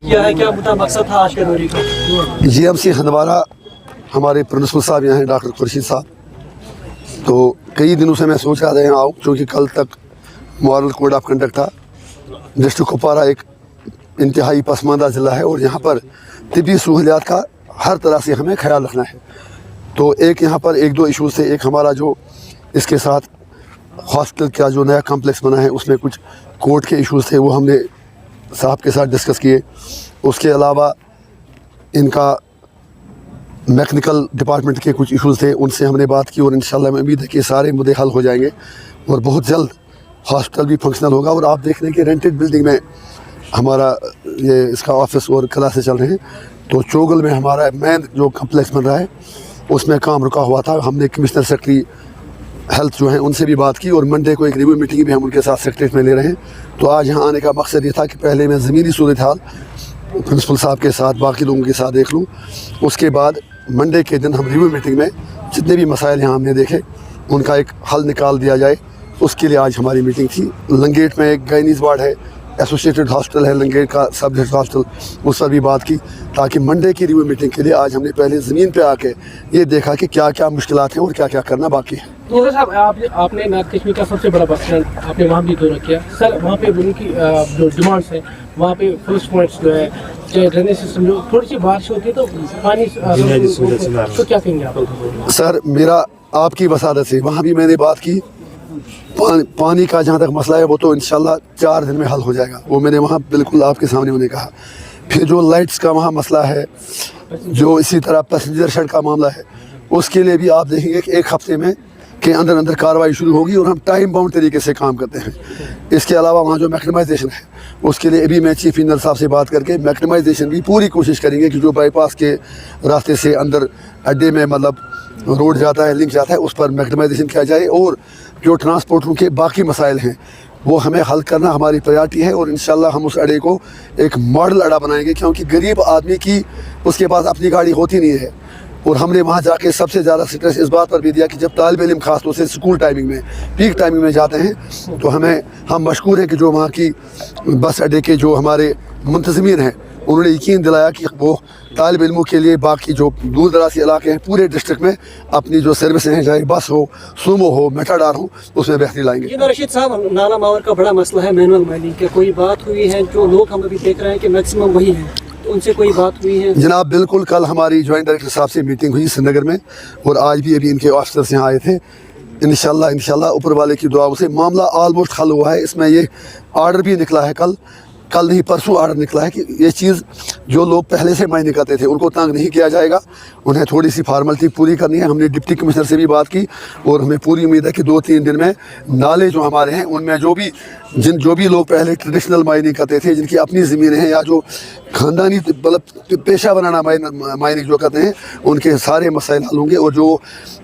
کیا ہے, کیا مقصد تھا آج کے دورے کا؟ GMC ہندوارہ ہمارے پرنسپل صاحب یہاں ہیں ڈاکٹر خورشید صاحب. تو کئی دنوں سے میں سوچ رہا تھا یہاں آؤں, کیونکہ کل تک ماڈل کوڈ آف کنڈکٹ تھا. ڈسٹرکٹ کپوارہ ایک انتہائی پسماندہ ضلع ہے اور یہاں پر طبی سہولیات کا ہر طرح سے ہمیں خیال رکھنا ہے. تو ایک یہاں پر ایک دو ایشوز تھے. ایک ہمارا جو اس کے ساتھ ہاسپٹل کا جو نیا کمپلیکس بنا ہے اس میں کچھ کورٹ کے ایشوز تھے, وہ ہم نے صاحب کے ساتھ ڈسکس کیے. اس کے علاوہ ان کا میکنیکل ڈپارٹمنٹ کے کچھ ایشوز تھے, ان سے ہم نے بات کی اور انشاءاللہ میں امید ہے کہ سارے مدعے حل ہو جائیں گے اور بہت جلد ہاسپٹل بھی فنکشنل ہوگا. اور آپ دیکھ رہے ہیں کہ رینٹڈ بلڈنگ میں ہمارا یہ اس کا آفس اور کلاسیں چل رہے ہیں. تو چوگل میں ہمارا مین جو کمپلیکس بن رہا ہے اس میں کام رکا ہوا تھا. ہم نے کمشنر سیکرٹری ہیلتھ جو ہیں ان سے بھی بات کی اور منڈے کو ایک ریویو میٹنگ بھی ہم ان کے ساتھ سیکریٹریٹ میں لے رہے ہیں. تو آج یہاں آنے کا مقصد یہ تھا کہ پہلے میں زمینی صورتحال پرنسپل صاحب کے ساتھ باقی لوگوں کے ساتھ دیکھ لوں, اس کے بعد منڈے کے دن ہم ریویو میٹنگ میں جتنے بھی مسائل یہاں ہم نے دیکھے ان کا ایک حل نکال دیا جائے. اس کے لیے آج ہماری میٹنگ تھی. لنگیٹ میں ایک گائنیز وارڈ ہے, ایسوسیٹڈ ہاسپٹل ہے لنگیٹ کا سب ڈسٹرکٹ ہاسپٹل, اس پر بھی بات کی تاکہ منڈے کی ریویو میٹنگ کے لیے آج ہم نے پہلے زمین پہ آ کے یہ دیکھا کہ کیا کیا مشکلات ہیں اور کیا کیا کرنا باقی ہے. صاحب آپ نے نارتھ کشمیر کا سب سے بڑا بس اسٹینڈ آپ نے وہاں بھی دورہ کیا سر. وہاں پہ ان کی جو ڈیمانڈس ہیں وہاں پہ فلس پوائنٹس جو ہے ڈرینیج سسٹم, جو تھوڑی سی بارش ہوتی ہے تو پانی تو کیا کہیں گے آپ؟ سر میرا آپ کی وسادت سے وہاں بھی میں نے بات کی. پانی کا جہاں تک مسئلہ ہے وہ تو انشاءاللہ 4 دن میں حل ہو جائے گا, وہ میں نے وہاں بالکل آپ کے سامنے انہیں کہا. پھر جو لائٹس کا وہاں مسئلہ ہے, جو اسی طرح پیسنجر شیڈ کا معاملہ ہے, اس کے لیے بھی آپ دیکھیں گے کہ 1 ہفتے میں کے اندر کارروائی شروع ہوگی اور ہم ٹائم باؤنڈ طریقے سے کام کرتے ہیں. اس کے علاوہ وہاں جو میکنمائزیشن ہے اس کے لیے ابھی میں چیف انجینئر صاحب سے بات کر کے میکنمائزیشن بھی پوری کوشش کریں گے کہ جو بائی پاس کے راستے سے اندر اڈے میں مطلب روڈ جاتا ہے, لنک جاتا ہے, اس پر میکنمائزیشن کیا جائے. اور جو ٹرانسپورٹوں کے باقی مسائل ہیں وہ ہمیں حل کرنا ہماری پریارٹی ہے. اور انشاءاللہ ہم اس اڈے کو ایک ماڈل اڈا بنائیں گے, کیونکہ غریب آدمی کی اس کے پاس اپنی گاڑی ہوتی نہیں ہے. اور ہم نے وہاں جا کے سب سے زیادہ سٹریس اس بات پر بھی دیا کہ جب طالب علم خاص طور سے اسکول ٹائمنگ میں پیک ٹائمنگ میں جاتے ہیں تو ہم مشکور ہیں کہ جو وہاں کی بس اڈے کے جو ہمارے منتظمین ہیں انہوں نے یقین دلایا کہ وہ طالب علموں کے لیے باقی جو دور دراز کے علاقے ہیں پورے ڈسٹرکٹ میں اپنی جو سروسیں ہیں, چاہے بس ہو, سومو ہو, میٹاڈار ہو, اس میں بہتری لائیں گے. انجینئر رشید صاحب, نالا ماور کا بڑا مسئلہ ہے مینول مائننگ کے, کوئی بات ہوئی ہے؟ جو لوگ ہم ابھی دیکھ رہے ہیں کہ میکسیمم وہی ہیں, ان سے کوئی بات ہوئی ہے؟ جناب بالکل, کل ہماری جوائنٹ ڈائریکٹر صاحب سے میٹنگ ہوئی سری نگر میں اور آج بھی ابھی ان کے آفیسرس یہاں آئے تھے. انشاءاللہ اوپر والے کی دعاؤں سے معاملہ آلموسٹ حل ہوا ہے. اس میں یہ آرڈر بھی نکلا ہے, کل نہیں پرسوں آرڈر نکلا ہے کہ یہ چیز جو لوگ پہلے سے مائننگ کرتے تھے ان کو تنگ نہیں کیا جائے گا, انہیں تھوڑی سی فارملٹی پوری کرنی ہے. ہم نے ڈپٹی کمشنر سے بھی بات کی اور ہمیں پوری امید ہے کہ 2-3 دن میں نالے جو ہمارے ہیں ان میں جو بھی لوگ پہلے ٹریڈیشنل مائننگ کرتے تھے, جن کی اپنی زمینیں ہیں یا جو خاندانی مطلب پیشہ بنانا مائننگ جو کرتے ہیں, ان کے سارے مسائل حل ہوں گے. اور جو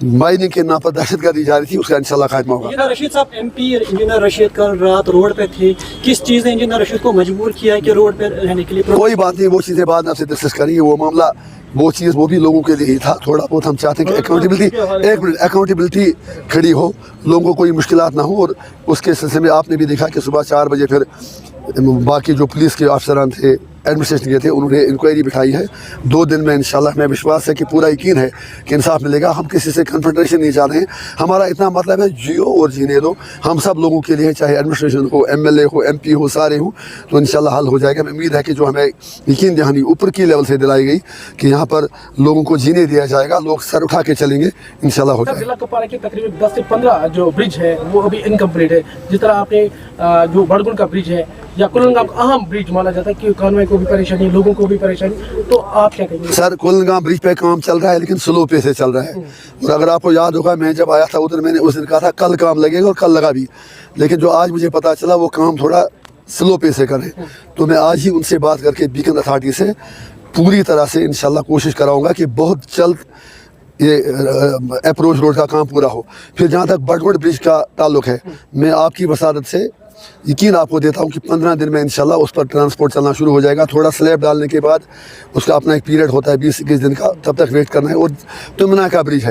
مائننگ کے نام پر دہشت گردی جاری تھی اس کا انشاءاللہ خاتمہ ہوگا. انجینئر رشید صاحب, MP انجینئر رشید کل رات روڈ پہ تھے, کس چیز نے انجینئر رشید کو مجبور کیا کہ روڈ پہ رہنے کے لیے؟ کوئی بات نہیں, وہ چیزیں بعد میں آپ سے ڈسکس کریں گے. وہ معاملہ وہ بھی لوگوں کے لیے ہی تھا. تھوڑا بہت ہم چاہتے ہیں کہ اکاؤنٹیبلٹی کھڑی ہو, لوگوں کو کوئی مشکلات نہ ہو. اور اس کے سلسلے میں آپ نے بھی دیکھا کہ صبح 4 بجے پھر باقی جو پولیس کے افسران تھے, ایڈمنسٹریشن کے تھے, انہوں نے انکوائری بٹھائی ہے. 2 دن میں انشاءاللہ ہمیں وشواس ہے کہ پورا یقین ہے کہ انصاف ملے گا. ہم کسی سے کنفرنٹریشن نہیں چاہتے ہیں. ہمارا اتنا مطلب ہے جیو اور جینے دو, ہم سب لوگوں کے لیے, چاہے ایڈمنسٹریشن ہو, MLA ہو, MP ہو, سارے ہوں, تو انشاءاللہ حل ہو جائے گا. امید ہے کہ جو ہمیں یقین دہانی اوپر کی لیول سے دلائی گئی کہ یہاں پر لوگوں کو جینے دیا جائے گا, لوگ سر اٹھا کے چلیں گے, انشاءاللہ ہو جائے گا. ضلع کپوارہ کے تقریباً 10 سے 15 جو برج ہے وہ ابھی انکمپلیٹ ہے. جس طرح آپ نے جو بڑگن کا برج ہے یا کلنگام اہم برج مانا جاتا ہے کہ کانوے کو بھی پریشانی, لوگوں کو بھی پریشانی, تو آپ کیا کہیں گے؟ سر کلنگام برج پہ کام چل رہا ہے لیکن سلو پے سے چل رہا ہے. اور اگر آپ کو یاد ہوگا میں جب آیا تھا ادھر میں نے اس دن کہا تھا کل کام لگے گا اور کل لگا بھی, لیکن جو آج مجھے پتا چلا وہ کام تھوڑا سلو پے سے کریں. تو میں آج ہی ان سے بات کر کے بیکن اتھارٹی سے پوری طرح سے انشاءاللہ کوشش کراؤں گا کہ بہت جلد یہ اپروچ روڈ کا کام پورا ہو. پھر جہاں تک بڑگوڑ برج کا تعلق ہے, میں آپ کی وسادت سے یقین آپ کو دیتا ہوں کہ 15 دن میں انشاءاللہ اس پر ٹرانسپورٹ چلنا شروع ہو جائے گا. تھوڑا سلیب ڈالنے کے بعد اس کا اپنا ایک پیریڈ ہوتا ہے 20-21 دن کا, تب تک ویٹ کرنا ہے. اور تمنا کا برج ہے,